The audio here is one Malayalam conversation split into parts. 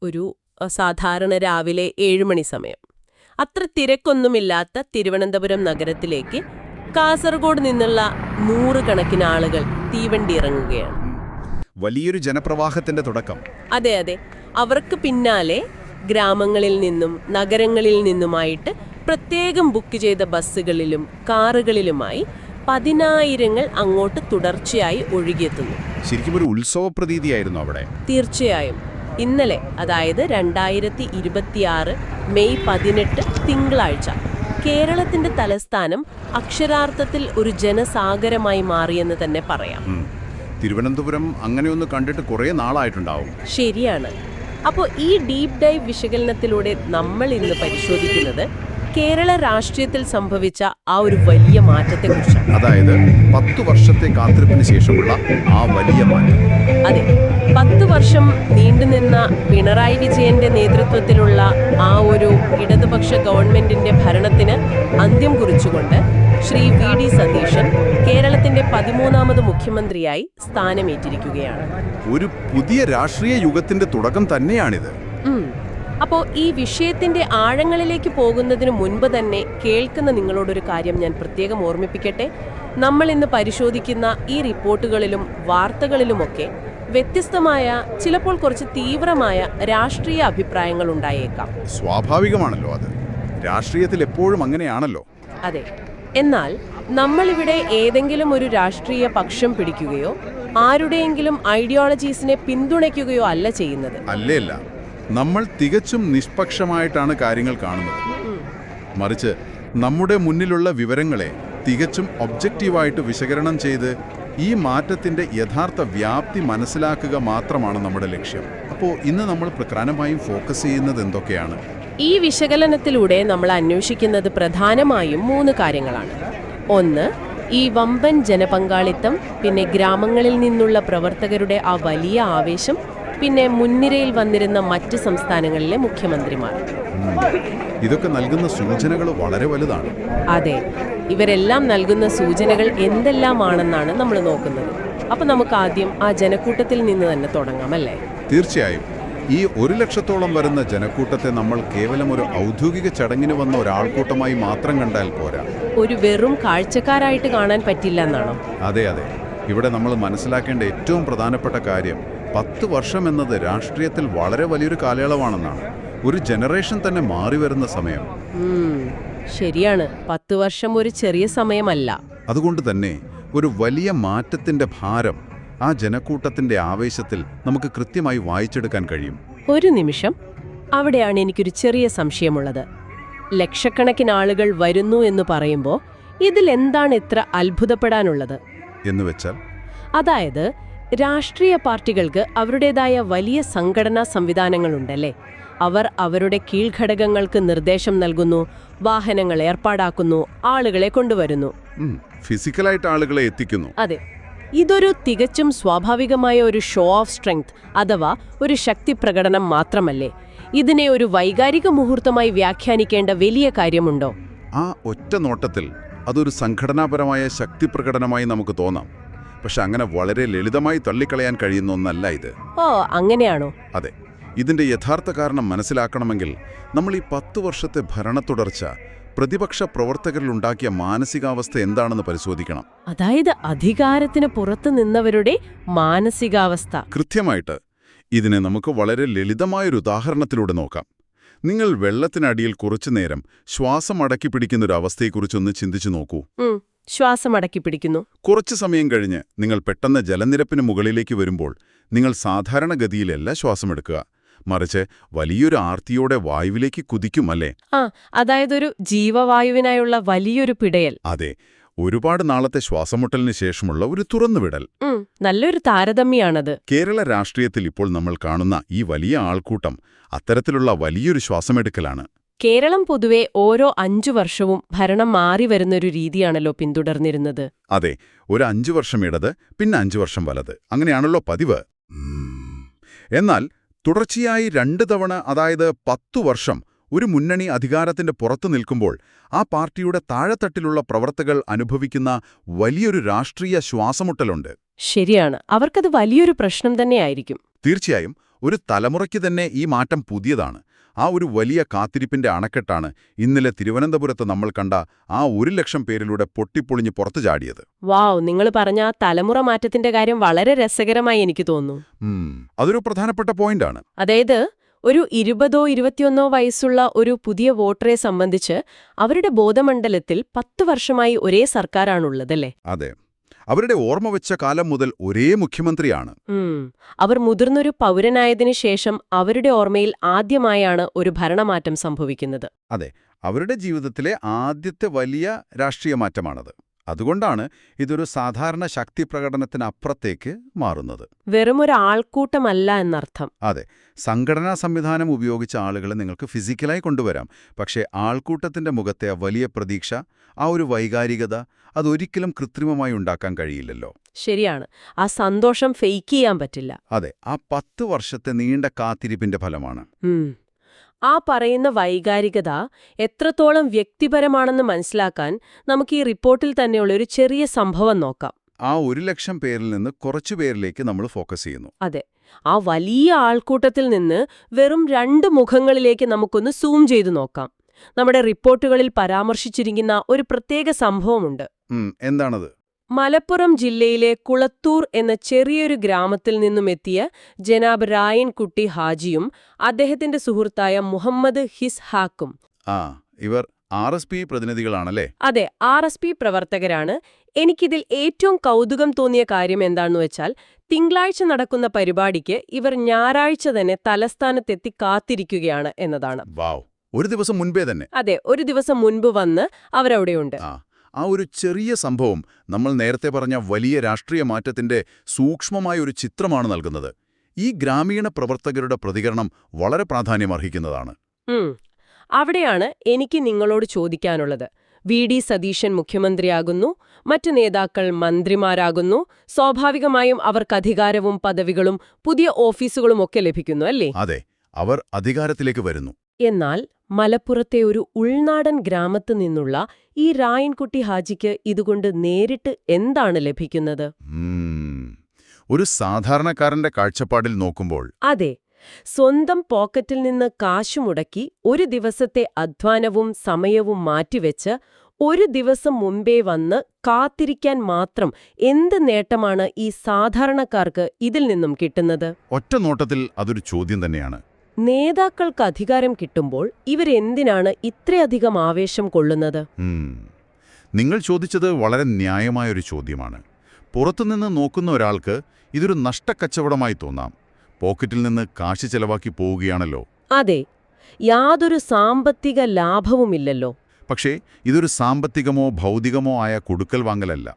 ഒരു സാധാരണ രാവിലെ 7 മണി സമയം. അത്ര തിരക്കൊന്നുമില്ലാത്ത തിരുവനന്തപുരം നഗരത്തിലേക്ക് കാസർഗോഡ് നിന്നുള്ള നൂറുകണക്കിന് ആളുകൾ തീവണ്ടി ഇറങ്ങുകയാണ്. വലിയൊരു ജനപ്രവാഹത്തിന്റെ തുടക്കം. അതെ അതെ, അവർക്ക് പിന്നാലെ ഗ്രാമങ്ങളിൽ നിന്നും നഗരങ്ങളിൽ നിന്നുമായിട്ട് പ്രത്യേകം ബുക്ക് ചെയ്ത ബസ്സുകളിലും കാറുകളിലുമായി പതിനായിരങ്ങൾ അങ്ങോട്ട് തുടർച്ചയായി ഒഴുകിയെത്തുന്നു. ശരിക്കും ഒരു ഉത്സവ പ്രതീതിയായിരുന്നു അവിടെ. തീർച്ചയായും. ഇന്നലെ, അതായത് 2026 മെയ് 18 തിങ്കളാഴ്ച, കേരളത്തിന്റെ തലസ്ഥാനം അക്ഷരാർത്ഥത്തിൽ ഒരു ജനസാഗരമായി മാറിയെന്ന് തന്നെ പറയാം. തിരുവനന്തപുരം അങ്ങനെയൊന്ന് കണ്ടിട്ട് കുറേ നാളായിട്ടുണ്ടാവും. ശരിയാണ്. അപ്പോൾ ഈ ഡീപ് ഡൈവ് വിശകലനത്തിലൂടെ നമ്മൾ ഇന്ന് പരിശോധിക്കുന്നത് കേരള രാഷ്ട്രീയത്തിൽ സംഭവിച്ച ആ ഒരു വലിയ മാറ്റത്തെക്കുറിച്ചാണ്. അതായത് 10 വർഷത്തെ കാത്തിരിപ്പിന് ശേഷമുള്ള ആ വലിയ മാറ്റം. അതെ, 10 വർഷം നീണ്ടുനിന്ന പിണറായി വിജയന്റെ നേതൃത്വത്തിലുള്ള ആ ഒരു ഇടതുപക്ഷ ഗവൺമെന്റിന്റെ ഭരണത്തിന് അന്ത്യം കുറിച്ചുകൊണ്ട് ശ്രീ വി.ഡി. സതീശൻ കേരളത്തിന്റെ 13ാമത് മുഖ്യമന്ത്രിയായി സ്ഥാനമേറ്റിരിക്കുകയാണ്. ഒരു പുതിയ രാഷ്ട്രീയ യുഗത്തിന്റെ തുടക്കം തന്നെയാണിത്. അപ്പോൾ ഈ വിഷയത്തിന്റെ ആഴങ്ങളിലേക്ക് പോകുന്നതിന് മുൻപ് തന്നെ കേൾക്കുന്ന നിങ്ങളോടൊരു കാര്യം ഞാൻ പ്രത്യേകം ഓർമ്മിപ്പിക്കട്ടെ. നമ്മൾ ഇന്ന് പരിശോധിക്കുന്ന ഈ റിപ്പോർട്ടുകളിലും വാർത്തകളിലുമൊക്കെ വ്യത്യസ്തമായ, ചിലപ്പോൾ കുറച്ച് തീവ്രമായ രാഷ്ട്രീയ അഭിപ്രായങ്ങൾ ഉണ്ടായേക്കാം. സ്വാഭാവികമാണല്ലോ, അത് രാഷ്ട്രീയത്തിൽ എപ്പോഴും അങ്ങനെയാണല്ലോ. അതെ. എന്നാൽ നമ്മളിവിടെ ഏതെങ്കിലും ഒരു രാഷ്ട്രീയ പക്ഷം പിടിക്കുകയോ ആരുടെയെങ്കിലും ഐഡിയോളജീസിനെ പിന്തുണയ്ക്കുകയോ അല്ല ചെയ്യുന്നത്. അല്ല, നമ്മൾ തികച്ചും നിഷ്പക്ഷമായിട്ടാണ് കാര്യങ്ങൾ കാണുന്നത്. മറിച്ച് നമ്മുടെ മുന്നിലുള്ള വിവരങ്ങളെ തികച്ചും ഒബ്ജക്റ്റീവായിട്ട് വിശകലനം ചെയ്ത് ഈ മാറ്റത്തിന്റെ യഥാർത്ഥ വ്യാപ്തി മനസ്സിലാക്കുക മാത്രമാണ് നമ്മുടെ ലക്ഷ്യം. അപ്പോൾ ഇന്ന് നമ്മൾ പ്രധാനമായും ഫോക്കസ് ചെയ്യുന്നത് എന്തൊക്കെയാണ്? ഈ വിശകലനത്തിലൂടെ നമ്മൾ അന്വേഷിക്കുന്നത് പ്രധാനമായും 3 കാര്യങ്ങളാണ്. ഒന്ന്, ഈ വമ്പൻ ജനപങ്കാളിത്തം, പിന്നെ ഗ്രാമങ്ങളിൽ നിന്നുള്ള പ്രവർത്തകരുടെ ആ വലിയ ആവേശം, പിന്നെ മുൻനിരയിൽ വന്നിരുന്ന മറ്റ് സംസ്ഥാനങ്ങളിലെ മുഖ്യമന്ത്രിമാർ. ഇതൊക്കെ നൽകുന്ന സൂചനകൾ വളരെ വലുതാണ്. അതെ, ഇവരെല്ലാം നൽകുന്ന സൂചനകൾ എന്തെല്ലാമാണെന്നാണ് നമ്മൾ നോക്കുന്നത്. അപ്പൊ നമുക്ക് ആദ്യം ആ ജനക്കൂട്ടത്തിൽ നിന്ന് തന്നെ തുടങ്ങാം, അല്ലേ? തീർച്ചയായും. ഈ 1 ലക്ഷത്തോളം വരുന്ന ജനക്കൂട്ടത്തെ നമ്മൾ കേവലം ഒരു ഔദ്യോഗിക ചടങ്ങിന് വന്ന ഒരാൾക്കൂട്ടമായി മാത്രം കണ്ടാൽ പോരാ. ഒരു വെറും കാഴ്ചക്കാരായിട്ട് കാണാൻ പറ്റില്ല എന്നാണോ? അതെ. ഇവിടെ നമ്മൾ മനസ്സിലാക്കേണ്ട ഏറ്റവും പ്രധാനപ്പെട്ട കാര്യം 10 വർഷം എന്നത് രാഷ്ട്രീയത്തിൽ വളരെ വലിയൊരു കാലയളവാണെന്നാണ്. ഒരു ജനറേഷൻ തന്നെ മാറി വരുന്ന സമയം. ശരിയാണ്, 10 വർഷം ഒരു ചെറിയ സമയമല്ല. അതുകൊണ്ട് തന്നെ ഒരു വലിയ മാറ്റത്തിന്റെ ഭാരം ആ ജനക്കൂട്ടത്തിന്റെ ആവേശത്തിൽ നമുക്ക് കൃത്യമായി വായിച്ചെടുക്കാൻ കഴിയും. ഒരു നിമിഷം, അവിടെയാണ് എനിക്കൊരു ചെറിയ സംശയമുള്ളത്. ലക്ഷക്കണക്കിന് ആളുകൾ വരുന്നു എന്ന് പറയുമ്പോൾ ഇതിൽ എന്താണ് ഇത്ര അത്ഭുതപ്പെടാനുള്ളത് എന്ന് വെച്ചാൽ? അതായത്, രാഷ്ട്രീയ പാർട്ടികൾക്ക് അവരുടേതായ വലിയ സംഘടനാ സംവിധാനങ്ങളുണ്ടല്ലേ. അവർ അവരുടെ കീഴ്ഘടകങ്ങൾക്ക് നിർദ്ദേശം നൽകുന്നു, വാഹനങ്ങൾ ഏർപ്പാടാക്കുന്നു, ആളുകളെ കൊണ്ടുവരുന്നു, ഫിസിക്കലായിട്ട് ആളുകളെ എത്തിക്കുന്നു. അതെ, ഇതൊരു തികച്ചും സ്വാഭാവികമായ ഒരു ഷോ ഓഫ് സ്ട്രെങ്ത് അഥവാ ഒരു ശക്തി പ്രകടനം മാത്രമല്ലേ? ഇതിനെ ഒരു വൈകാരിക മുഹൂർത്തമായി വ്യാഖ്യാനിക്കേണ്ട വലിയ കാര്യമുണ്ടോ? ആ ഒറ്റ നോട്ടത്തിൽ അതൊരു സംഘടനാപരമായ ശക്തി പ്രകടനമായി നമുക്ക് തോന്നാം. പക്ഷെ അങ്ങനെ വളരെ ലളിതമായി തള്ളിക്കളയാൻ കഴിയുന്ന ഒന്നല്ല ഇത്. ഓ, അങ്ങനെയാണോ? അതെ. ഇതിന്റെ യഥാർത്ഥ കാരണം മനസ്സിലാക്കണമെങ്കിൽ നമ്മൾ ഈ 10 വർഷത്തെ ഭരണത്തുടർച്ച പ്രതിപക്ഷ പ്രവർത്തകരിലുണ്ടാക്കിയ മാനസികാവസ്ഥ എന്താണെന്ന് പരിശോധിക്കണം. അതായത് അധികാരത്തിന് പുറത്തു നിന്നവരുടെ മാനസികാവസ്ഥ. കൃത്യമായിട്ട്. ഇതിനെ നമുക്ക് വളരെ ലളിതമായൊരു ഉദാഹരണത്തിലൂടെ നോക്കാം. നിങ്ങൾ വെള്ളത്തിനടിയിൽ കുറച്ചുനേരം ശ്വാസം അടക്കി പിടിക്കുന്നൊരു അവസ്ഥയെക്കുറിച്ചൊന്ന് ചിന്തിച്ചു നോക്കൂ. ശ്വാസം അടക്കി പിടിക്കുന്നു. കുറച്ചു സമയം കഴിഞ്ഞ് നിങ്ങൾ പെട്ടെന്ന് ജലനിരപ്പിന് മുകളിലേക്ക് വരുമ്പോൾ നിങ്ങൾ സാധാരണഗതിയിലല്ല ശ്വാസമെടുക്കുക, മറിച്ച് വലിയൊരു ആർത്തിയോടെ വായുവിലേക്ക് കുതിക്കും, അല്ലേ? അതായത് ഒരു ജീവവായുവിനായുള്ള വലിയൊരു പിടയൽ. അതെ, ഒരുപാട് നാളത്തെ ശ്വാസമുട്ടലിന് ശേഷമുള്ള ഒരു തുറന്നുവിടൽ. നല്ലൊരു താരതമ്യാണത്. കേരള രാഷ്ട്രീയത്തിൽ ഇപ്പോൾ നമ്മൾ കാണുന്ന ഈ വലിയ ആൾക്കൂട്ടം അത്തരത്തിലുള്ള വലിയൊരു ശ്വാസമെടുക്കലാണ്. കേരളം പൊതുവെ ഓരോ 5 വർഷവും ഭരണം മാറി വരുന്നൊരു രീതിയാണല്ലോ പിന്തുടർന്നിരുന്നത്. അതെ, ഒരു 5 വർഷം ഇടത്, പിന്നെ 5 വർഷം വലത്, അങ്ങനെയാണല്ലോ പതിവ്. എന്നാൽ തുടർച്ചയായി 2 തവണ, അതായത് 10 വർഷം ഒരു മുന്നണി അധികാരത്തിന്റെ പുറത്തു നിൽക്കുമ്പോൾ ആ പാർട്ടിയുടെ താഴെത്തട്ടിലുള്ള പ്രവർത്തകർ അനുഭവിക്കുന്ന വലിയൊരു രാഷ്ട്രീയ ശ്വാസമുട്ടലുണ്ട്. ശരിയാണ്, അവർക്കത് വലിയൊരു പ്രശ്നം തന്നെയായിരിക്കും. തീർച്ചയായും. ഒരു തലമുറയ്ക്ക് തന്നെ ഈ മാറ്റം പുതിയതാണ്. ആ ഒരു വലിയ കാത്തിരിപ്പിന്റെ അണക്കെട്ടാണ് ഇന്നലെ തിരുവനന്തപുരത്ത് നമ്മൾ കണ്ട ആ 1,00,000 പേരിലൂടെ പൊട്ടിപ്പൊളിഞ്ഞ് പുറത്തു ചാടിയത്. വാവ്, നിങ്ങൾ പറഞ്ഞ ആ തലമുറ മാറ്റത്തിന്റെ കാര്യം വളരെ രസകരമായി എനിക്ക് തോന്നുന്നു. അതൊരു പ്രധാനപ്പെട്ട പോയിന്റാണ്. അതായത് ഒരു 20ഓ 21ഓ വയസ്സുള്ള ഒരു പുതിയ വോട്ടറെ സംബന്ധിച്ച് അവരുടെ ബോധമണ്ഡലത്തിൽ 10 വർഷമായി ഒരേ സർക്കാരാണുള്ളതല്ലേ? അതെ, അവരുടെ ഓർമ്മ വെച്ച കാലം മുതൽ ഒരേ മുഖ്യമന്ത്രിയാണ്. അവർ മുതിർന്നൊരു പൗരനായതിനു ശേഷം അവരുടെ ഓർമ്മയിൽ ആദ്യമായാണ് ഒരു ഭരണമാറ്റം സംഭവിക്കുന്നത്. അതെ, അവരുടെ ജീവിതത്തിലെ ആദ്യത്തെ വലിയ രാഷ്ട്രീയ മാറ്റമാണത്. അതുകൊണ്ടാണ് ഇതൊരു സാധാരണ ശക്തി പ്രകടനത്തിനപ്പുറത്തേക്ക് മാറുന്നത്. വെറുമൊരു ആൾക്കൂട്ടമല്ല എന്നർത്ഥം. അതെ, സംഘടനാ സംവിധാനം ഉപയോഗിച്ച ആളുകളെ നിങ്ങൾക്ക് ഫിസിക്കലായി കൊണ്ടുവരാം. പക്ഷേ ആൾക്കൂട്ടത്തിന്റെ മുഖത്തെ ആ വലിയ പ്രതീക്ഷ, ആ ഒരു വൈകാരികത, അതൊരിക്കലും കൃത്രിമമായി ഉണ്ടാക്കാൻ കഴിയില്ലല്ലോ. ശരിയാണ്, ആ സന്തോഷം ഫെയ്ക്ക് ചെയ്യാൻ പറ്റില്ല. അതെ, ആ 10 വർഷത്തെ നീണ്ട കാത്തിരിപ്പിന്റെ ഫലമാണ്. ആ പറയുന്ന വൈകാരികത എത്രത്തോളം വ്യക്തിപരമാണെന്ന് മനസ്സിലാക്കാൻ നമുക്ക് ഈ റിപ്പോർട്ടിൽ തന്നെയുള്ള ഒരു ചെറിയ സംഭവം നോക്കാം. ആ 1,00,000 പേരിൽ നിന്ന് കുറച്ചു പേരിലേക്ക് നമ്മൾ ഫോക്കസ് ചെയ്യുന്നു. അതെ, ആ വലിയ ആൾക്കൂട്ടത്തിൽ നിന്ന് വെറും 2 മുഖങ്ങളിലേക്ക് നമുക്കൊന്ന് സൂം ചെയ്തു നോക്കാം. നമ്മുടെ റിപ്പോർട്ടുകളിൽ പരാമർശിച്ചിരിക്കുന്ന ഒരു പ്രത്യേക സംഭവമുണ്ട്. എന്താണത്? മലപ്പുറം ജില്ലയിലെ കുളത്തൂർ എന്ന ചെറിയൊരു ഗ്രാമത്തിൽ നിന്നുമെത്തിയ ജനാബ് റായിൻകുട്ടി ഹാജിയും അദ്ദേഹത്തിന്റെ സുഹൃത്തായ മുഹമ്മദ് ഹിസ്ഹാക്കും. ഇവർ RSP പ്രതിനിധികളാണല്ലേ? അതെ, RSP പ്രവർത്തകരാണ്. എനിക്കിതിൽ ഏറ്റവും കൗതുകം തോന്നിയ കാര്യം എന്താണെന്ന് വെച്ചാൽ, തിങ്കളാഴ്ച നടക്കുന്ന പരിപാടിക്ക് ഇവർ ഞായറാഴ്ച തന്നെ തലസ്ഥാനത്തെത്തി കാത്തിരിക്കുകയാണ് എന്നതാണ്. ഒരു ദിവസം മുൻപേ തന്നെ? അതെ, ഒരു ദിവസം മുൻപ് വന്ന് അവരവിടെയുണ്ട്. ആ ഒരു ചെറിയ സംഭവം നമ്മൾ നേരത്തെ പറഞ്ഞ വലിയ രാഷ്ട്രീയ മാറ്റത്തിന്റെ സൂക്ഷ്മമായ ഒരു ചിത്രമാണ് നൽകുന്നത്. ഈ ഗ്രാമീണ പ്രവർത്തകരുടെ പ്രതികരണം വളരെ പ്രാധാന്യമർഹിക്കുന്നതാണ്. അവിടെയാണ് എനിക്ക് നിങ്ങളോട് ചോദിക്കാനുള്ളത്. VD സതീശൻ മുഖ്യമന്ത്രിയാകുന്നു, മറ്റു നേതാക്കൾ മന്ത്രിമാരാകുന്നു. സ്വാഭാവികമായും അവർക്ക് അധികാരവും പദവികളും പുതിയ ഓഫീസുകളുമൊക്കെ ലഭിക്കുന്നു, അല്ലേ? അതെ, അവർ അധികാരത്തിലേക്ക് വരുന്നു. എന്നാൽ മലപ്പുറത്തെ ഒരു ഉൾനാടൻ ഗ്രാമത്തു നിന്നുള്ള ഈ റായിൻകുട്ടി ഹാജിക്ക് ഇതുകൊണ്ട് നേരിട്ട് എന്താണ് ലഭിക്കുന്നത്? ഒരു സാധാരണക്കാരന്റെ കാഴ്ചപ്പാടിൽ നോക്കുമ്പോൾ അതെ, സ്വന്തം പോക്കറ്റിൽ നിന്ന് കാശു മുടക്കി ഒരു ദിവസത്തെ അധ്വാനവും സമയവും മാറ്റിവെച്ച് ഒരു ദിവസം മുൻപേ വന്ന് കാത്തിരിക്കാൻ മാത്രം എന്ത് നേട്ടമാണ് ഈ സാധാരണക്കാർക്ക് ഇതിൽ നിന്നും കിട്ടുന്നത്? ഒറ്റ നോട്ടത്തിൽ അതൊരു ചോദ്യം തന്നെയാണ്. നേതാക്കൾക്ക് അധികാരം കിട്ടുമ്പോൾ ഇവരെന്തിനാണ് ഇത്രയധികം ആവേശം കൊള്ളുന്നത്? നിങ്ങൾ ചോദിച്ചത് വളരെ ന്യായമായൊരു ചോദ്യമാണ്. പുറത്തുനിന്ന് നോക്കുന്ന ഒരാൾക്ക് ഇതൊരു നഷ്ടക്കച്ചവടമായി തോന്നാം. പോക്കറ്റിൽ നിന്ന് കാശ് ചെലവാക്കി പോവുകയാണല്ലോ. അതെ, യാതൊരു സാമ്പത്തിക ലാഭവുമില്ലല്ലോ. പക്ഷേ ഇതൊരു സാമ്പത്തികമോ ഭൗതികമോ ആയ കൊടുക്കൽ വാങ്ങലല്ല.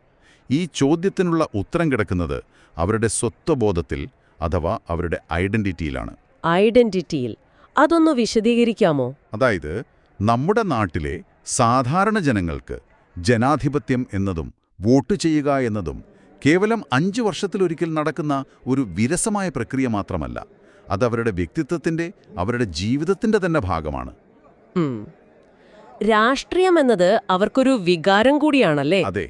ഈ ചോദ്യത്തിനുള്ള ഉത്തരം കിടക്കുന്നത് അവരുടെ സ്വത്വബോധത്തിൽ, അഥവാ അവരുടെ ഐഡന്റിറ്റിയിലാണ്. ഐഡന്റിറ്റിയിൽ? അതൊന്ന് വിശദീകരിക്കാമോ? അതായത്, നമ്മുടെ നാട്ടിലെ സാധാരണ ജനങ്ങൾക്ക് ജനാധിപത്യം എന്നതും വോട്ട് ചെയ്യുക എന്നതും കേവലം 5 വർഷത്തിലൊരിക്കൽ നടക്കുന്ന ഒരു വിരസമായ പ്രക്രിയ മാത്രമല്ല. അതവരുടെ വ്യക്തിത്വത്തിന്റെ, അവരുടെ ജീവിതത്തിന്റെ തന്നെ ഭാഗമാണ്. രാഷ്ട്രീയം എന്നത് അവർക്കൊരു വികാരം കൂടിയാണല്ലേ? അതെ,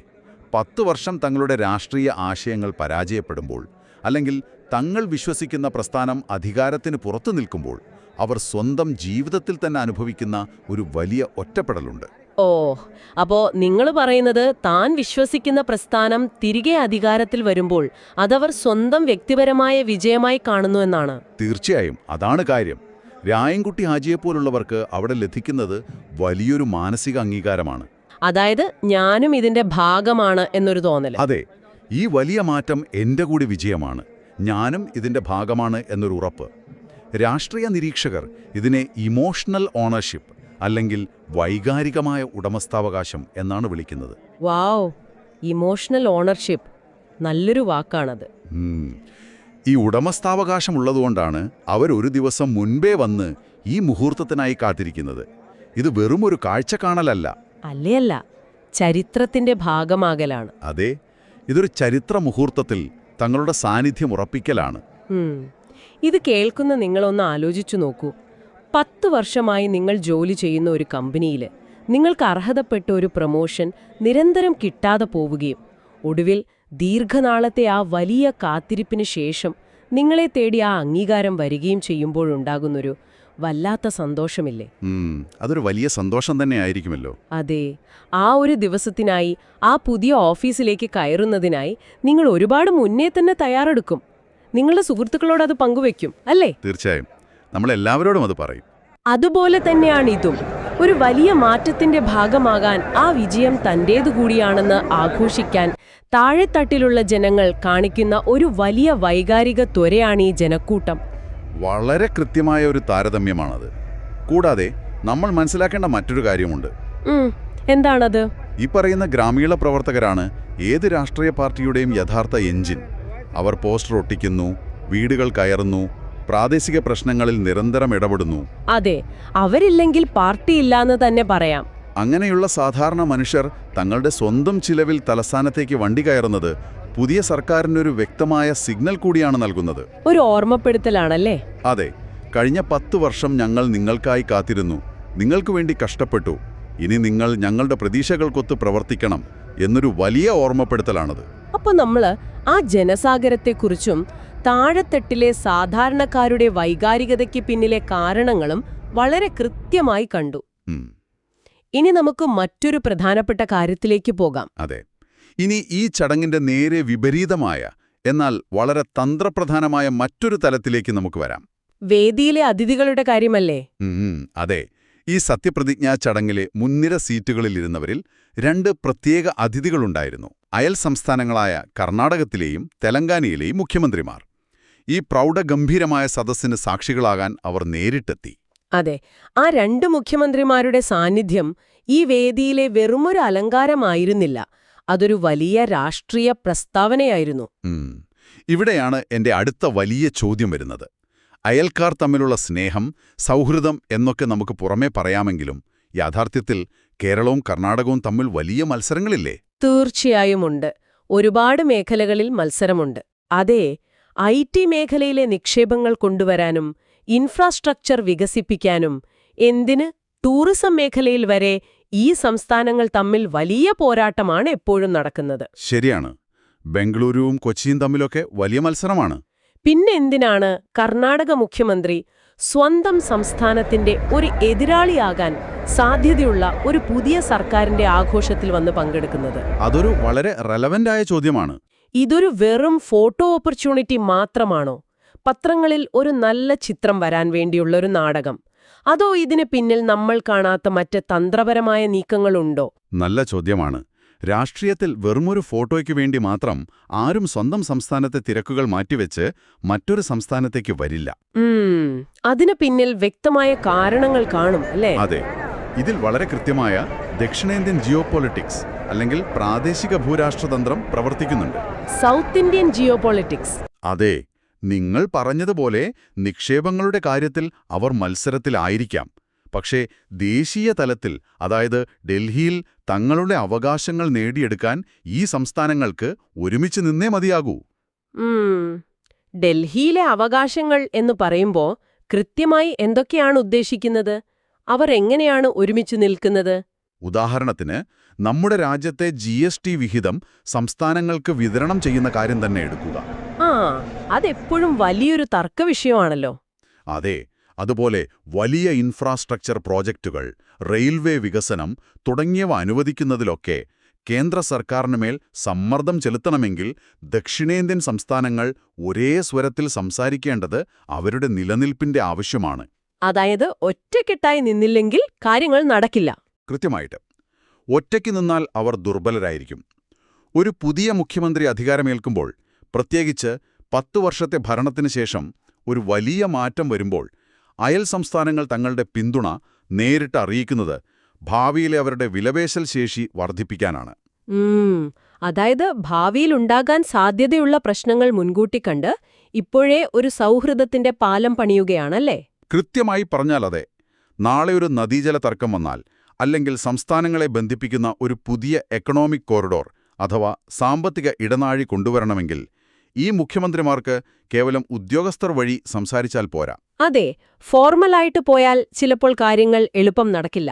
10 വർഷം തങ്ങളുടെ രാഷ്ട്രീയ ആശയങ്ങൾ പരാജയപ്പെടുമ്പോൾ, അല്ലെങ്കിൽ തങ്ങൾ വിശ്വസിക്കുന്ന പ്രസ്ഥാനം അധികാരത്തിന് പുറത്തു നിൽക്കുമ്പോൾ, അവർ സ്വന്തം ജീവിതത്തിൽ തന്നെ അനുഭവിക്കുന്ന ഒരു വലിയ ഒറ്റപ്പെടലുണ്ട്. അപ്പോ നിങ്ങൾ പറയുന്നത് താൻ വിശ്വസിക്കുന്ന പ്രസ്ഥാനം തിരികെ അധികാരത്തിൽ വരുമ്പോൾ അതവർ സ്വന്തം വ്യക്തിപരമായ വിജയമായി കാണുന്നു എന്നാണ്? തീർച്ചയായും, അതാണ് കാര്യം. രായൻകുട്ടി ഹാജിയെപ്പോലുള്ളവർക്ക് അവിടെ ലഭിക്കുന്നത് വലിയൊരു മാനസിക അംഗീകാരമാണ്. അതായത്, ഞാനും ഇതിന്റെ ഭാഗമാണ് എന്നൊരു തോന്നൽ. അതെ, ഈ വലിയ മാറ്റം എന്റെ കൂടി വിജയമാണ്, ഞാനും ഇതിന്റെ ഭാഗമാണ് എന്നൊരു ഉറപ്പ്. രാഷ്ട്രീയ നിരീക്ഷകർ ഇതിനെ ഇമോഷണൽ ഓണർഷിപ്പ്, അല്ലെങ്കിൽ വൈകാരികമായ ഉടമസ്ഥാവകാശം എന്നാണ് വിളിക്കുന്നത്. വാവ്, ഇമോഷണൽ ഓണർഷിപ്പ്, നല്ലൊരു വാക്കാണത്. ഈ ഉടമസ്ഥാവകാശം ഉള്ളതുകൊണ്ടാണ് അവർ ഒരു ദിവസം മുൻപേ വന്ന് ഈ മുഹൂർത്തത്തിനായി കാത്തിരിക്കുന്നത്. ഇത് വെറുമൊരു കാഴ്ച കാണലല്ല. അല്ല, ചരിത്രത്തിന്റെ ഭാഗമാകലാണ്. അതെ, ഇതൊരു ചരിത്ര മുഹൂർത്തത്തിൽ തങ്ങളുടെ സാന്നിധ്യം ഉറപ്പിക്കലാണ്. ഇത് കേൾക്കുന്ന നിങ്ങളൊന്ന് ആലോചിച്ചു നോക്കൂ. 10 വർഷമായി നിങ്ങൾ ജോലി ചെയ്യുന്ന ഒരു കമ്പനിയിൽ നിങ്ങൾക്ക് അർഹതപ്പെട്ട ഒരു പ്രൊമോഷൻ നിരന്തരം കിട്ടാതെ പോവുകയും ഒടുവിൽ ദീർഘനാളത്തെ ആ വലിയ കാത്തിരിപ്പിന് ശേഷം നിങ്ങളെ തേടി ആ അംഗീകാരം വരികയും ചെയ്യുമ്പോഴുണ്ടാകുന്നൊരു വല്ലാത്ത സന്തോഷമില്ലേ? അതൊരു വലിയ സന്തോഷം തന്നെ ആയിരിക്കുമല്ലോ. അതെ, ആ ഒരു ദിവസത്തിനായി, ആ പുതിയ ഓഫീസിലേക്ക് കയറുന്നതിനായി നിങ്ങൾ ഒരുപാട് മുന്നേ തന്നെ തയ്യാറെടുക്കും. നിങ്ങളുടെ സുഹൃത്തുക്കളോട് അത് പങ്കുവെക്കും, അല്ലേ? തീർച്ചയായും, നമ്മളെല്ലാവരോടും അത് പറയും. അതുപോലെ തന്നെയാണിതും. ഒരു വലിയ മാറ്റത്തിന്റെ ഭാഗമാകാൻ, ആ വിജയം തന്റേതുകൂടിയാണെന്ന് ആഘോഷിക്കാൻ താഴെത്തട്ടിലുള്ള ജനങ്ങൾ കാണിക്കുന്ന ഒരു വലിയ വൈകാരിക ത്വരയാണ് ഈ ജനക്കൂട്ടം. വളരെ കൃത്യമായ ഒരു താരതമ്യമാണത്. കൂടാതെ നമ്മൾ മനസ്സിലാക്കേണ്ട മറ്റൊരു കാര്യമുണ്ട്. എന്താണത്? ഈ പറയുന്ന ഗ്രാമീണ പ്രവർത്തകരാണ് ഏത് രാഷ്ട്രീയ പാർട്ടിയുടെയും യഥാർത്ഥ എഞ്ചിൻ. അവർ പോസ്റ്റർ ഒട്ടിക്കുന്നു, വീടുകൾ കയറുന്നു, പ്രാദേശിക പ്രശ്നങ്ങളിൽ നിരന്തരം ഇടപെടുന്നു. അതെ, അവരില്ലെങ്കിൽ പാർട്ടിയില്ലാന്ന് തന്നെ പറയാം. അങ്ങനെയുള്ള സാധാരണ മനുഷ്യർ തങ്ങളുടെ സ്വന്തം ചിലവിൽ തലസ്ഥാനത്തേക്ക് വണ്ടി കയറുന്നത് പുതിയ സർക്കാരിനൊരു വ്യക്തമായ സിഗ്നൽ കൂടിയാണ് നൽകുന്നത്. ഒരു ഓർമ്മപ്പെടുത്തലാണല്ലേ? അതെ, കഴിഞ്ഞ 10 വർഷം ഞങ്ങൾ നിങ്ങൾക്കായി കാത്തിരുന്നു, നിങ്ങൾക്ക് വേണ്ടി കഷ്ടപ്പെട്ടു, ഇനി നിങ്ങൾ ഞങ്ങളുടെ പ്രതീക്ഷകൾക്കൊത്ത് പ്രവർത്തിക്കണം എന്നൊരു വലിയ ഓർമ്മപ്പെടുത്തലാണത്. അപ്പോൾ നമ്മള് ആ ജനസാഗരത്തെക്കുറിച്ചും താഴെത്തട്ടിലെ സാധാരണക്കാരുടെ വൈകാരികതയ്ക്ക് പിന്നിലെ കാരണങ്ങളും വളരെ കൃത്യമായി കണ്ടു. ഇനി നമുക്ക് മറ്റൊരു പ്രധാനപ്പെട്ട കാര്യത്തിലേക്ക് പോകാം. അതെ, ഇനി ഈ ചടങ്ങിന്റെ നേരെ വിപരീതമായ, എന്നാൽ വളരെ തന്ത്രപ്രധാനമായ മറ്റൊരു തലത്തിലേക്ക് നമുക്ക് വരാം. വേദിയിലെ അതിഥികളുടെ കാര്യമല്ലേ? അതെ, ഈ സത്യപ്രതിജ്ഞാ ചടങ്ങിലെ മുൻനിര സീറ്റുകളിലിരുന്നവരിൽ 2 പ്രത്യേക അതിഥികളുണ്ടായിരുന്നു. അയൽ സംസ്ഥാനങ്ങളായ കർണാടകത്തിലെയും തെലങ്കാനയിലെയും മുഖ്യമന്ത്രിമാർ. ഈ പ്രൗഢഗംഭീരമായ സദസ്സിന് സാക്ഷികളാകാൻ അവർ നേരിട്ടെത്തി. അതെ, ആ 2 മുഖ്യമന്ത്രിമാരുടെ സാന്നിധ്യം ഈ വേദിയിലെ വെറുമൊരു അലങ്കാരമായിരുന്നില്ല, അതൊരു വലിയ രാഷ്ട്രീയ പ്രസ്താവനയായിരുന്നു. ഇവിടെയാണ് എന്റെ അടുത്ത വലിയ ചോദ്യം വരുന്നത്. അയൽക്കാർ തമ്മിലുള്ള സ്നേഹം, സൗഹൃദം എന്നൊക്കെ നമുക്ക് പുറമേ പറയാമെങ്കിലും യാഥാർത്ഥ്യത്തിൽ കേരളവും കർണാടകവും തമ്മിൽ വലിയ മത്സരങ്ങളില്ലേ? തീർച്ചയായുമുണ്ട്. ഒരുപാട് മേഖലകളിൽ മത്സരമുണ്ട്. അതെ, IT മേഖലയിലെ നിക്ഷേപങ്ങൾ കൊണ്ടുവരാനും ഇൻഫ്രാസ്ട്രക്ചർ വികസിപ്പിക്കാനും, എന്തിന് ടൂറിസം മേഖലയിൽ വരെ ഈ സംസ്ഥാനങ്ങൾ തമ്മിൽ വലിയ പോരാട്ടമാണ് എപ്പോഴും നടക്കുന്നത്. ശരിയാണ്, ബംഗളൂരുവും കൊച്ചിയും തമ്മിലൊക്കെ വലിയ മത്സരമാണ്. പിന്നെ എന്തിനാണ് കർണാടക മുഖ്യമന്ത്രി സ്വന്തം സംസ്ഥാനത്തിന്റെ ഒരു എതിരാളിയാകാൻ സാധ്യതയുള്ള ഒരു പുതിയ സർക്കാരിന്റെ ആഘോഷത്തിൽ വന്ന് പങ്കെടുക്കുന്നത്? അതൊരു വളരെ റെലവന്റായ ചോദ്യമാണ്. ഇതൊരു വെറും ഫോട്ടോ ഓപ്പർച്യൂണിറ്റി മാത്രമാണോ? പത്രങ്ങളിൽ ഒരു നല്ല ചിത്രം വരാൻ വേണ്ടിയുള്ളൊരു നാടകം? അതോ ഇതിന് പിന്നിൽ നമ്മൾ കാണാത്ത മറ്റ് തന്ത്രപരമായ നീക്കങ്ങളുണ്ടോ? നല്ല ചോദ്യമാണ്. രാഷ്ട്രീയത്തിൽ വെറുമൊരു ഫോട്ടോയ്ക്ക് വേണ്ടി മാത്രം ആരും സ്വന്തം സംസ്ഥാനത്തെ തിരക്കുകൾ മാറ്റിവെച്ച് മറ്റൊരു സംസ്ഥാനത്തേക്ക് വരില്ല. അതിന് പിന്നിൽ വ്യക്തമായ കാരണങ്ങൾ കാണും, അല്ലേ? അതെ, ഇതിൽ വളരെ കൃത്യമായ ദക്ഷിണേന്ത്യൻ ജിയോപൊളിറ്റിക്സ് അല്ലെങ്കിൽ പ്രാദേശിക ഭൂരാഷ്ട്രതന്ത്രം പ്രവർത്തിക്കുന്നുണ്ട്. South Indian geopolitics. അതെ, നിങ്ങൾ പറഞ്ഞതുപോലെ നിക്ഷേപങ്ങളുടെ കാര്യത്തിൽ അവർ മത്സരത്തിലായിരിക്കാം. പക്ഷേ ദേശീയ തലത്തിൽ, അതായത് ഡൽഹിയിൽ തങ്ങളുടെ അവകാശങ്ങൾ നേടിയെടുക്കാൻ ഈ സംസ്ഥാനങ്ങൾക്ക് ഒരുമിച്ച് നിന്നേ മതിയാകൂ. ഡൽഹിയിലെ അവകാശങ്ങൾ എന്ന് പറയുമ്പോൾ കൃത്യമായി എന്തൊക്കെയാണ് ഉദ്ദേശിക്കുന്നത്? അവർ എങ്ങനെയാണ് ഒരുമിച്ച് നിൽക്കുന്നത്? ഉദാഹരണത്തിന്, നമ്മുടെ രാജ്യത്തെ GST വിഹിതം സംസ്ഥാനങ്ങൾക്ക് വിതരണം ചെയ്യുന്ന കാര്യം തന്നെ എടുക്കുക. അതെപ്പോഴും വലിയൊരു തർക്കവിഷയമാണല്ലോ. അതെ, അതുപോലെ വലിയ ഇൻഫ്രാസ്ട്രക്ചർ പ്രോജക്റ്റുകൾ, റെയിൽവേ വികസനം തുടങ്ങിയവ അനുവദിക്കുന്നതിലൊക്കെ കേന്ദ്ര സർക്കാരിനുമേൽ സമ്മർദ്ദം ചെലുത്തണമെങ്കിൽ ദക്ഷിണേന്ത്യൻ സംസ്ഥാനങ്ങൾ ഒരേ സ്വരത്തിൽ സംസാരിക്കേണ്ടത് അവരുടെ നിലനിൽപ്പിന്റെ ആവശ്യമാണ്. അതായത് ഒറ്റക്കെട്ടായി നിന്നില്ലെങ്കിൽ കാര്യങ്ങൾ നടക്കില്ല. കൃത്യമായിട്ട്. ഒറ്റയ്ക്ക് നിന്നാൽ അവർ ദുർബലരായിരിക്കും. ഒരു പുതിയ മുഖ്യമന്ത്രി അധികാരമേൽക്കുമ്പോൾ, പ്രത്യേകിച്ച് 10 വർഷത്തെ ഭരണത്തിന് ശേഷം ഒരു വലിയ മാറ്റം വരുമ്പോൾ, അയൽ സംസ്ഥാനങ്ങൾ തങ്ങളുടെ പിന്തുണ നേരിട്ട് അറിയിക്കുന്നത് ഭാവിയിലെ അവരുടെ വിലപേശൽ ശേഷി വർദ്ധിപ്പിക്കാനാണ്. അതായത് ഭാവിയിലുണ്ടാകാൻ സാധ്യതയുള്ള പ്രശ്നങ്ങൾ മുൻകൂട്ടി കണ്ട് ഇപ്പോഴേ ഒരു സൗഹൃദത്തിന്റെ പാലം പണിയുകയാണല്ലേ? കൃത്യമായി പറഞ്ഞാൽ അതെ. നാളെ ഒരു നദീജല തർക്കം വന്നാൽ, അല്ലെങ്കിൽ സംസ്ഥാനങ്ങളെ ബന്ധിപ്പിക്കുന്ന ഒരു പുതിയ എക്കണോമിക് കോറിഡോർ അഥവാ സാമ്പത്തിക ഇടനാഴി കൊണ്ടുവരണമെങ്കിൽ ഈ മുഖ്യമന്ത്രിമാർക്ക് കേവലം ഉദ്യോഗസ്ഥർ വഴി സംസാരിച്ചാൽ പോരാ. അതെ, ഫോർമലായിട്ട് പോയാൽ ചിലപ്പോൾ കാര്യങ്ങൾ എളുപ്പം നടക്കില്ല.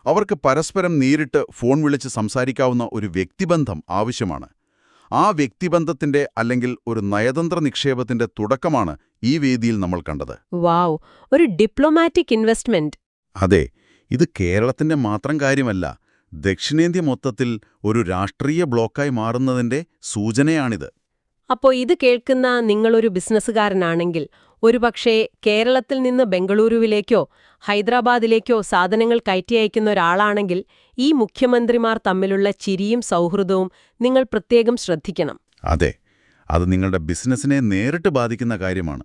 അവർക്ക് പരസ്പരം നേരിട്ട് ഫോൺ വിളിച്ച് സംസാരിക്കാവുന്ന ഒരു വ്യക്തിബന്ധം ആവശ്യമാണ്. ആ വ്യക്തിബന്ധത്തിന്റെ അല്ലെങ്കിൽ ഒരു നയതന്ത്ര നിക്ഷേപത്തിന്റെ തുടക്കമാണ് ഈ വേദിയിൽ നമ്മൾ കണ്ടത്. വാവ്, ഒരു ഡിപ്ലോമാറ്റിക് ഇൻവെസ്റ്റ്മെന്റ്. അതെ, ഇത് കേരളത്തിന്റെ മാത്രം കാര്യമല്ല, ദക്ഷിണേന്ത്യ മൊത്തത്തിൽ ഒരു രാഷ്ട്രീയ ബ്ലോക്കായി മാറുന്നതിന്റെ സൂചനയാണിത്. അപ്പോൾ ഇത് കേൾക്കുന്ന നിങ്ങളൊരു ബിസിനസ്സുകാരനാണെങ്കിൽ, ഒരുപക്ഷേ കേരളത്തിൽ നിന്ന് ബംഗളൂരുവിലേക്കോ ഹൈദരാബാദിലേക്കോ സാധനങ്ങൾ കയറ്റി അയക്കുന്ന ഒരാളാണെങ്കിൽ, ഈ മുഖ്യമന്ത്രിമാർ തമ്മിലുള്ള ചിരിയും സൗഹൃദവും നിങ്ങൾ പ്രത്യേകം ശ്രദ്ധിക്കണം. അതെ, അത് നിങ്ങളുടെ ബിസിനസ്സിനെ നേരിട്ട് ബാധിക്കുന്ന കാര്യമാണ്.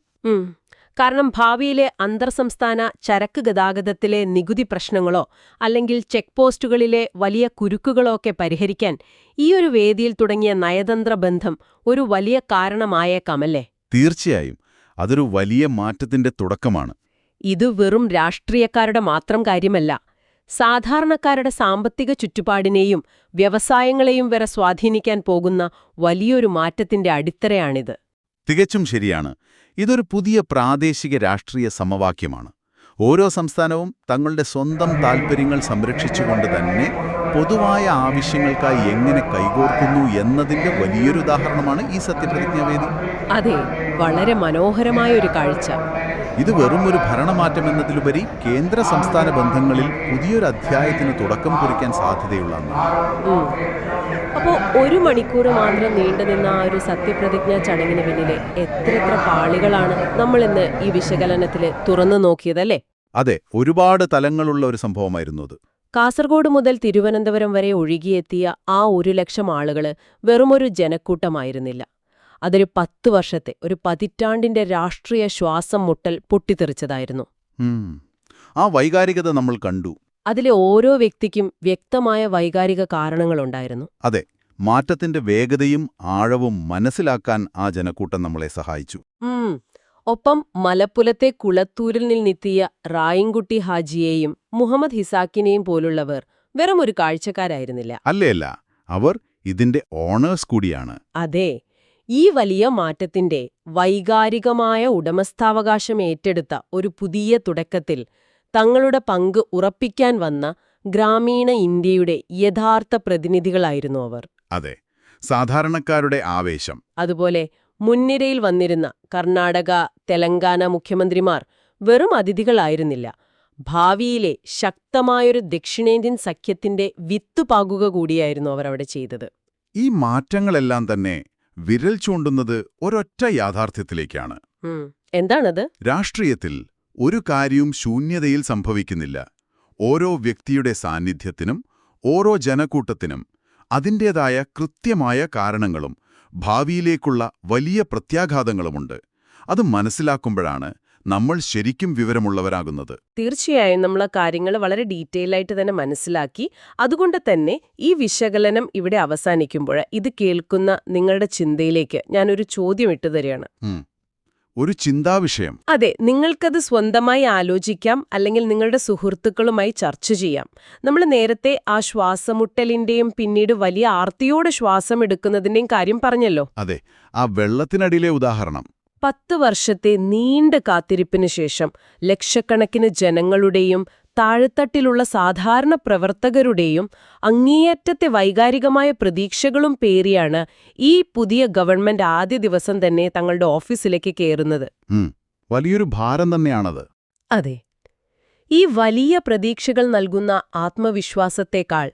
കാരണം ഭാവിയിലെ അന്തർസംസ്ഥാന ചരക്ക് ഗതാഗതത്തിലെ നികുതി പ്രശ്നങ്ങളോ അല്ലെങ്കിൽ ചെക്ക് പോസ്റ്റുകളിലെ വലിയ കുരുക്കുകളോ ഒക്കെ പരിഹരിക്കാൻ ഈയൊരു വേദിയിൽ തുടങ്ങിയ നയതന്ത്ര ബന്ധം ഒരു വലിയ കാരണമായേക്കാമല്ലേ? തീർച്ചയായും, അതൊരു വലിയ മാറ്റത്തിന്റെ തുടക്കമാണ്. ഇത് വെറും രാഷ്ട്രീയക്കാരുടെ മാത്രം കാര്യമല്ല. സാധാരണക്കാരുടെ സാമ്പത്തിക ചുറ്റുപാടിനെയും വ്യവസായങ്ങളെയും വരെ സ്വാധീനിക്കാൻ പോകുന്ന വലിയൊരു മാറ്റത്തിന്റെ അടിത്തറയാണിത്. തികച്ചും ശരിയാണ്. ഇതൊരു പുതിയ പ്രാദേശിക രാഷ്ട്രീയ സമവാക്യമാണ്. ഓരോ സംസ്ഥാനവും തങ്ങളുടെ സ്വന്തം താൽപ്പര്യങ്ങൾ സംരക്ഷിച്ചുകൊണ്ട് തന്നെ പൊതുവായ ആവശ്യങ്ങൾക്കായി എങ്ങനെ കൈകോർക്കുന്നു എന്നതിന്റെ വലിയൊരു ഉദാഹരണമാണ് ഈ സത്യപ്രതിജ്ഞാവേദി. അതെ, വളരെ മനോഹരമായ ഒരു കാഴ്ച. ഇത് വെറും ഒരു ഭരണമാറ്റമെന്നതിലുപരി കേന്ദ്ര സംസ്ഥാന ബന്ധങ്ങളിൽ പുതിയൊരു അധ്യായത്തിന് തുടക്കം കുറിക്കാൻ സാധ്യതയുള്ള ഒന്നാണ്. അപ്പോൾ 1 മണിക്കൂർ മാത്രം നീണ്ടുനിന്ന ആ ഒരു സത്യപ്രതിജ്ഞാ ചടങ്ങിന് പിന്നിലെ എത്ര പാളികളാണ് നമ്മളിന്ന് ഈ വിശകലനത്തിൽ തുറന്നു നോക്കിയതല്ലേ? അതെ, ഒരുപാട് തലങ്ങളുള്ള ഒരു സംഭവമായിരുന്നു അത്. കാസർഗോഡ് മുതൽ തിരുവനന്തപുരം വരെ ഒഴുകിയെത്തിയ ആ 1,00,000 ആളുകൾ വെറുമൊരു ജനക്കൂട്ടമായിരുന്നില്ല. അതൊരു 10 വർഷത്തെ, ഒരു പതിറ്റാണ്ടിന്റെ രാഷ്ട്രീയ ശ്വാസം മുട്ടൽ പൊട്ടിത്തെറിച്ചതായിരുന്നു. ആ വൈകാരികത നമ്മൾ കണ്ടു. അതിലെ ഓരോ വ്യക്തിക്കും വ്യക്തമായ വൈകാരിക കാരണങ്ങളുണ്ടായിരുന്നു. അതെ, മാറ്റത്തിന്റെ വേഗതയും ആഴവും മനസ്സിലാക്കാൻ ആ ജനക്കൂട്ടം നമ്മളെ സഹായിച്ചു. ഒപ്പം മലപ്പുലത്തെ കുളത്തൂരിൽ നിന്നെത്തിയ റായിൻകുട്ടി ഹാജിയെയും മുഹമ്മദ് ഹിസാക്കിനെയും പോലുള്ളവർ വെറും ഒരു കാഴ്ചക്കാരായിരുന്നില്ല. അല്ല, അവർ ഇതിന്റെ ഓണേഴ്സ് കൂടിയാണ്. അതെ, ഈ വലിയ മാറ്റത്തിന്റെ വൈകാരികമായ ഉടമസ്ഥാവകാശം ഏറ്റെടുത്ത ഒരു പുതിയ തുടക്കത്തിൽ തങ്ങളുടെ പങ്ക് ഉറപ്പിക്കാൻ വന്ന ഗ്രാമീണ ഇന്ത്യയുടെ യഥാർത്ഥ പ്രതിനിധികളായിരുന്നു അവർ. അതെ, സാധാരണക്കാരുടെ ആവേശം. അതുപോലെ മുൻനിരയിൽ വന്നിരുന്ന കർണാടക, തെലങ്കാന മുഖ്യമന്ത്രിമാർ വെറും അതിഥികളായിരുന്നില്ല. ഭാവിയിലെ ശക്തമായൊരു ദക്ഷിണേന്ത്യൻ സഖ്യത്തിന്റെ വിത്തുപാകുക കൂടിയായിരുന്നു അവർ അവിടെ ചെയ്തത്. ഈ മാറ്റങ്ങളെല്ലാം തന്നെ വിരൽ ചൂണ്ടുന്നത് ഒരൊറ്റ യാഥാർത്ഥ്യത്തിലേക്കാണ്. എന്താണത്? രാഷ്ട്രീയത്തിൽ ഒരു കാര്യവും ശൂന്യതയിൽ സംഭവിക്കുന്നില്ല. ഓരോ വ്യക്തിയുടെ സാന്നിധ്യത്തിനും ഓരോ ജനക്കൂട്ടത്തിനും അതിൻ്റേതായ കൃത്യമായ കാരണങ്ങളും ഭാവിയിലേക്കുള്ള വലിയ പ്രത്യാഘാതങ്ങളുമുണ്ട്. അത് മനസ്സിലാക്കുമ്പോഴാണ് നമ്മൾ ശരിക്കും വിവരമുള്ളവരാകുന്നത്. തീർച്ചയായും നമ്മൾ ആ കാര്യങ്ങൾ വളരെ ഡീറ്റെയിൽ ആയിട്ട് തന്നെ മനസ്സിലാക്കി. അതുകൊണ്ട് തന്നെ ഈ വിശകലനം ഇവിടെ അവസാനിക്കുമ്പോൾ ഇത് കേൾക്കുന്ന നിങ്ങളുടെ ചിന്തയിലേക്ക് ഞാനൊരു ചോദ്യം ഇട്ടു തരികയാണ്. ഒരു ചിന്താവിഷയം. അതെ, നിങ്ങൾക്കത് സ്വന്തമായി ആലോചിക്കാം, അല്ലെങ്കിൽ നിങ്ങളുടെ സുഹൃത്തുക്കളുമായി ചർച്ച ചെയ്യാം. നമ്മൾ നേരത്തെ ആ ശ്വാസമുട്ടലിന്റെയും പിന്നീട് വലിയ ആർത്തിയോടെ ശ്വാസം എടുക്കുന്നതിന്റെയും കാര്യം പറഞ്ഞല്ലോ. അതെ, ആ വെള്ളത്തിനടിയിലെ ഉദാഹരണം. 10 വർഷത്തെ നീണ്ട കാത്തിരിപ്പിന് ശേഷം ലക്ഷക്കണക്കിന് ജനങ്ങളുടെയും താഴെത്തട്ടിലുള്ള സാധാരണ പ്രവർത്തകരുടെയും അങ്ങേയറ്റത്തെ വൈകാരികമായ പ്രതീക്ഷകളും പേറിയാണ് ഈ പുതിയ ഗവൺമെന്റ് ആദ്യ ദിവസം തന്നെ തങ്ങളുടെ ഓഫീസിലേക്ക് കയറുന്നത്. വലിയൊരു ഭാരം തന്നെയാണത്. അതെ, ഈ വലിയ പ്രതീക്ഷകൾ നൽകുന്ന ആത്മവിശ്വാസത്തേക്കാൾ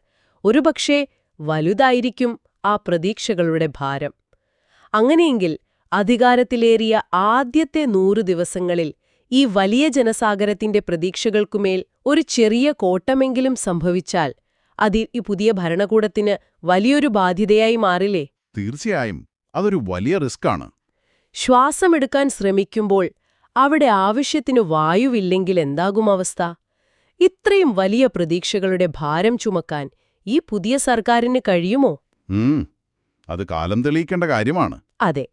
ഒരുപക്ഷേ വലുതായിരിക്കും ആ പ്രതീക്ഷകളുടെ ഭാരം. അങ്ങനെയെങ്കിൽ അധികാരത്തിലേറിയ ആദ്യത്തെ 100 ദിവസങ്ങളിൽ ഈ വലിയ ജനസാഗരത്തിന്റെ പ്രതീക്ഷകൾക്കുമേൽ ഒരു ചെറിയ കോട്ടമെങ്കിലും സംഭവിച്ചാൽ അത് ഈ പുതിയ ഭരണകൂടത്തിന് വലിയൊരു ബാധ്യതയായി മാറില്ലേ? തീർച്ചയായും, അതൊരു വലിയ റിസ്ക്കാണ്. ശ്വാസമെടുക്കാൻ ശ്രമിക്കുമ്പോൾ അവിടെ ആവശ്യത്തിനു വായുവില്ലെങ്കിൽ എന്താകും അവസ്ഥ? ഇത്രയും വലിയ പ്രതീക്ഷകളുടെ ഭാരം ചുമക്കാൻ ഈ പുതിയ സർക്കാരിന് കഴിയുമോ? അത് കാലം തെളിയിക്കേണ്ട കാര്യമാണ്. അതെ,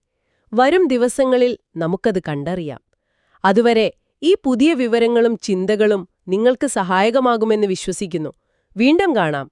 വരും ദിവസങ്ങളിൽ നമുക്കത് കണ്ടറിയാം. അതുവരെ ഈ പുതിയ വിവരങ്ങളും ചിന്തകളും നിങ്ങൾക്ക് സഹായകമാകുമെന്ന് വിശ്വസിക്കുന്നു. വീണ്ടും കാണാം.